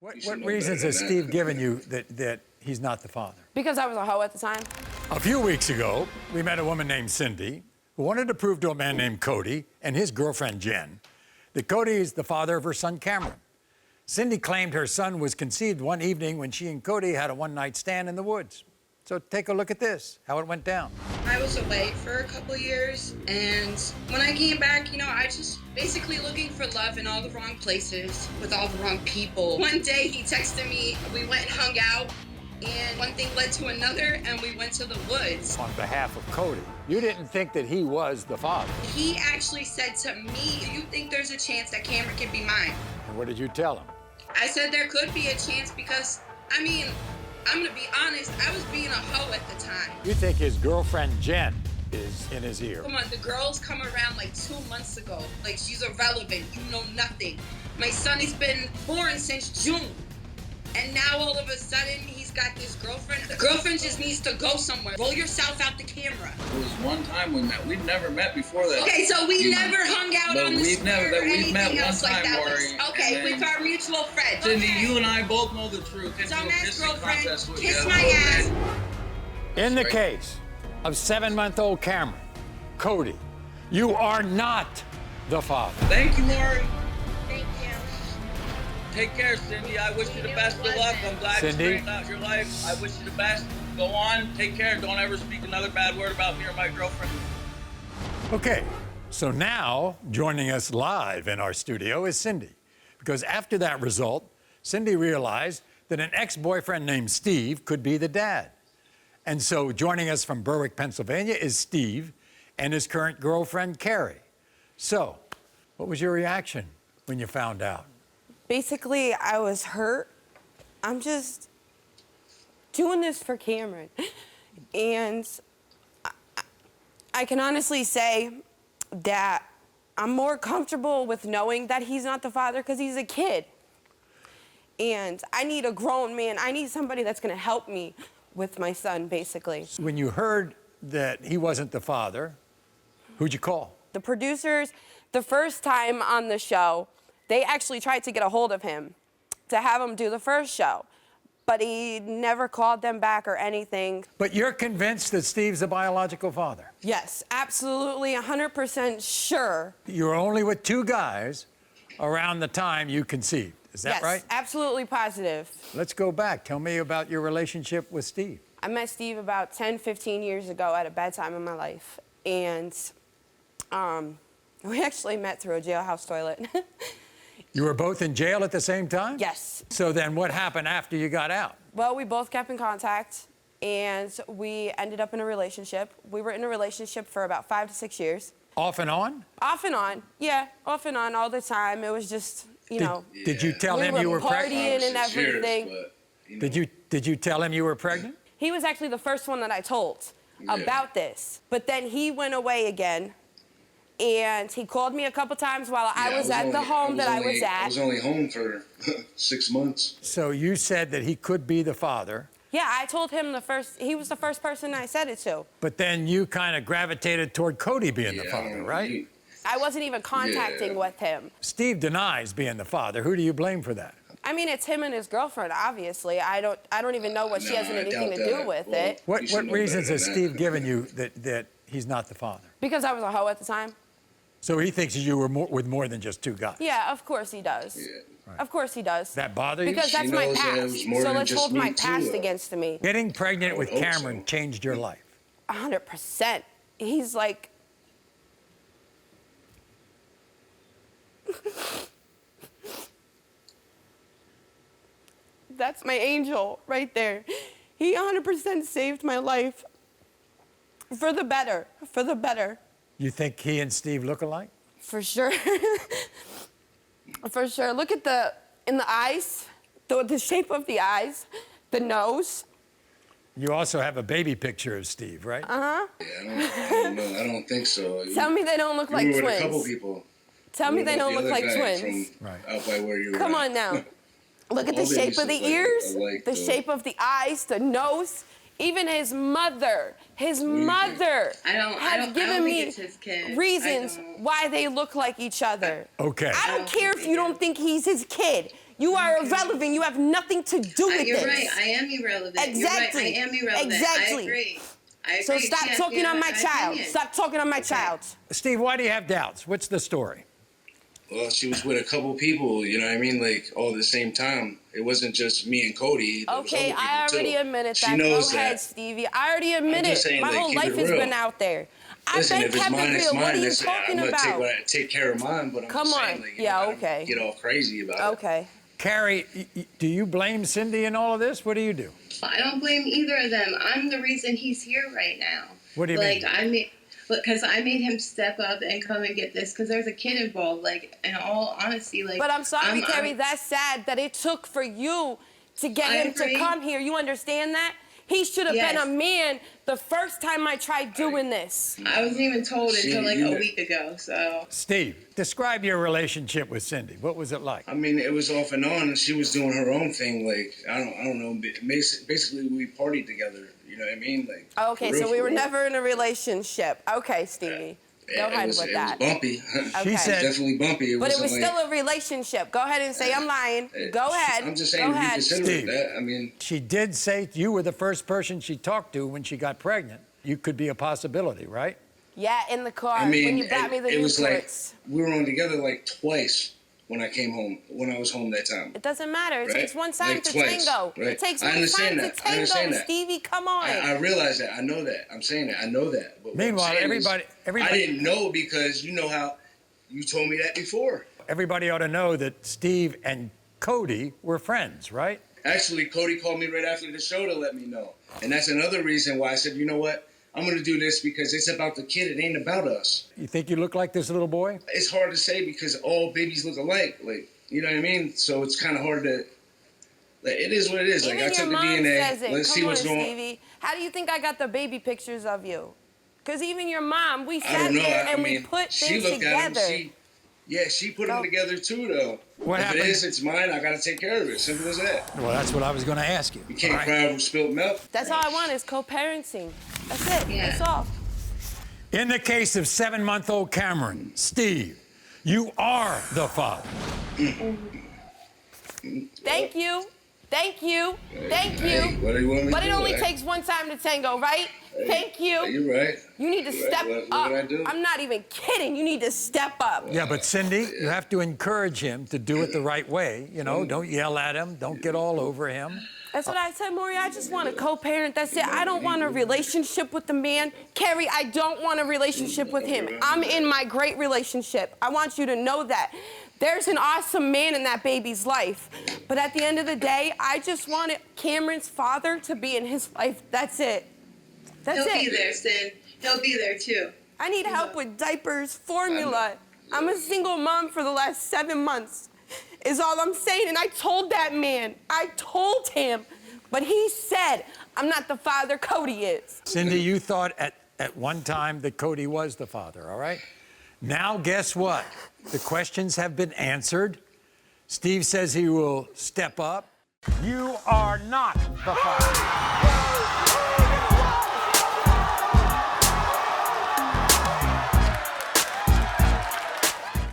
What reasons has Steve given you that he's not the father? Because I was a hoe at the time. A few weeks ago, we met a woman named Cindy who wanted to prove to a man named Cody and his girlfriend Jen that Cody is the father of her son Cameron. Cindy claimed her son was conceived one evening when she and Cody had a one-night stand in the woods. So take a look at this, how it went down. I was away for a couple years, and when I came back, I just basically looking for love in all the wrong places with all the wrong people. One day he texted me, we went and hung out, and one thing led to another, and we went to the woods. On behalf of Cody, you didn't think that he was the father. He actually said to me, do you think there's a chance that Cameron can be mine? And what did you tell him? I said there could be a chance because, I'm gonna be honest, I was being a hoe at the time. You think his girlfriend Jen is in his ear? Come on, the girls come around like 2 months ago. Like, she's irrelevant, you know nothing. My son has been born since June. And now all of a sudden, he's got this girlfriend. The girlfriend just needs to go somewhere. Roll yourself out the camera. It was one time we met. We'd never met before that. Okay, so we never hung out on the square or we've met anything one else like time, that. Maury. Okay, with our mutual friend. Cindy, Okay. you and I both know the truth. Dumbass girlfriend, Contest kiss you. my ass. In the case of 7-month-old Cameron, Cody, you are not the father. Thank you, Maury. Thank you. Take care, Cindy. I wish you the best of luck. I'm glad you Cindy? straightened out your life. I wish you the best. Go on. Take care. Don't ever speak another bad word about me or my girlfriend. Okay, so now joining us live in our studio is Cindy. Because after that result, Cindy realized that an ex-boyfriend named Steve could be the dad. And so joining us from Berwick, Pennsylvania is Steve and his current girlfriend, Carrie. So, what was your reaction when you found out? Basically, I was hurt. I'm just doing this for Cameron. And I can honestly say that I'm more comfortable with knowing that he's not the father because he's a kid. And I need a grown man. I need somebody that's going to help me with my son, basically. When you heard that he wasn't the father, who'd you call? The producers, the first time on the show, they actually tried to get a hold of him to have him do the first show, but he never called them back or anything. But you're convinced that Steve's the biological father? Yes, absolutely 100% sure. You were only with 2 guys around the time you conceived. Is that yes, right? Absolutely positive. Let's go back. Tell me about your relationship with Steve. I met Steve about 10, 15 years ago at a bad time in my life. And we actually met through a jailhouse toilet. You were both in jail at the same time? Yes. So then what happened after you got out? Well, we both kept in contact, and we ended up in a relationship. We were in a relationship for about 5 to 6 years. Off and on? Off and on, yeah, off and on all the time. It was just, Did you tell him you were pregnant? partying and everything. Did you tell him you were pregnant? He was actually the first one that I told about this. But then he went away again, and he called me a couple times while I was at the home that I was at. I was only home for 6 months. So you said that he could be the father. Yeah, I told him he was the first person I said it to. But then you kind of gravitated toward Cody being the father, right? I wasn't even contacting with him. Steve denies being the father. Who do you blame for that? I mean, it's him and his girlfriend, obviously. I don't even know what she has anything to do with it. What reasons has Steve given you that he's not the father? Because I was a hoe at the time. So he thinks you were with more than just 2 guys? Yeah, of course he does. Yeah. Right. Of course he does. That bother you? Because that's She my knows that it past. was more So than let's just hold me my too, past though. against me. Getting pregnant with hope Cameron so. changed your life. 100%. He's like... That's my angel right there. He 100% saved my life. For the better. For the better. You think he and Steve look alike? For sure. For sure. Look at in the eyes, the shape of the eyes, the nose. You also have a baby picture of Steve, right? Uh-huh. Yeah, I don't know. I don't think so. Tell me they don't look like You were with twins. a couple people. Tell me What they about don't the look other like guy twins. from Right. out by where you were Come at? on now. Look at the All shape babies of the look like- ears, alike, the though. shape of the eyes, the nose. Even his mother has I don't given think me it's his kid. reasons I don't. why they look like each other. Okay. I don't care if you don't think he's his kid. You are irrelevant. You have nothing to do with You're this. right. I am irrelevant. Exactly. You're right. I am irrelevant. Exactly. I agree. I agree. So stop talking on my child. opinion. Stop talking on my child. Steve, why do you have doubts? What's the story? Well, she was with a couple people, you know what I mean? Like, all at the same time. It wasn't just me and Cody. There was Okay, other I people, already too. admitted She that. knows Go ahead, that. Stevie. I already admitted just saying, my like, whole keep life it has real. been out there. Listen, I've if been it's kept mine, it it's real. What mine. are you Listen, talking I'm about? gonna take care of mine, but I'm Come just on. saying, like, you Yeah, know, I don't okay. get all crazy about it. Okay. Carrie, do you blame Cindy in all of this? What do you do? I don't blame either of them. I'm the reason he's here right now. What do you mean? Because I made him step up and come and get this. Because there's a kid involved. Like, in all honesty, like. But I'm sorry, Carrie, I'm- that's sad that it took for you to get I him to agree. come here. You understand that? He should have been Yes. a man the first time I tried doing this. I wasn't even told See, until like you- a week ago. So. Steve, describe your relationship with Cindy. What was it like? I mean, it was off and on. She was doing her own thing. Like, I don't know. Basically, we partied together. You know what I mean? Like. Okay, for so real, we for were real. never in a relationship. Okay, Stevie. Go ahead with that. It was bumpy. Okay. She said- Definitely bumpy. But it wasn't was like, still a relationship. Go ahead and say I'm lying. Go ahead. I'm just saying, Go ahead. reconsider Steve. that. I mean, She did say you were the first person she talked to when she got pregnant. You could be a possibility, right? Yeah, in the car I mean, when you brought me the it was like Newports. we were on together like twice when I came home. When I was home that time. It doesn't matter. It Right? takes one time Like to twice, tango. right? It takes I one time understand to that. I tango, understand that. Stevie. Come on. I realize that. I know that. I'm saying that. I know that. But what I'm Meanwhile, saying everybody- is, I didn't know because you know how you told me that before. Everybody ought to know that Steve and Cody were friends, right? Actually, Cody called me right after the show to let me know. And that's another reason why I said, you know what? I'm going to do this because it's about the kid. It ain't about us. You think you look like this little boy? It's hard to say because all babies look alike. Like, you know what I mean? So it's kind of hard to... Like, it is what it is. Even Like, I took your the mom DNA. says it. Let's Come see on, what's going on. Stevie. How do you think I got the baby pictures of you? Because even your mom, we I sat don't know. there I and mean, we put she things looked at together. him. She put them Go. together too, though. What if happened? it is, it's mine. I got to take care of it. Simple as that. Well, that's what I was going to ask you. You can't All right. cry over spilled milk. That's all I want is co-parenting. That's it. Yeah. That's all. In the case of 7-month-old Cameron, Steve, you are the father. Thank you. Thank you. Thank Hey, you. what do you want me But to it do? only Hey, takes one time to tango, right? Thank you. You're right. You need to You're right. step What up. did I do? I'm not even kidding. You need to step up. Yeah, but Cindy, you have to encourage him to do it the right way. You know, don't yell at him. Don't get all over him. That's what I said, Maury. I just want a co-parent. That's it. I don't want a relationship with the man. Carrie, I don't want a relationship with him. I'm in my great relationship. I want you to know that. There's an awesome man in that baby's life. But at the end of the day, I just wanted Cameron's father to be in his life. That's it. That's He'll it. be there, Sin. He'll be there too. I need help with diapers, formula. I'm a single mom for the last 7 months, is all I'm saying. And I told that man, I told him, but he said, I'm not the father, Cody is. Cindy, you thought at one time that Cody was the father, all right? Now, guess what? The questions have been answered. Steve says he will step up. You are not the father.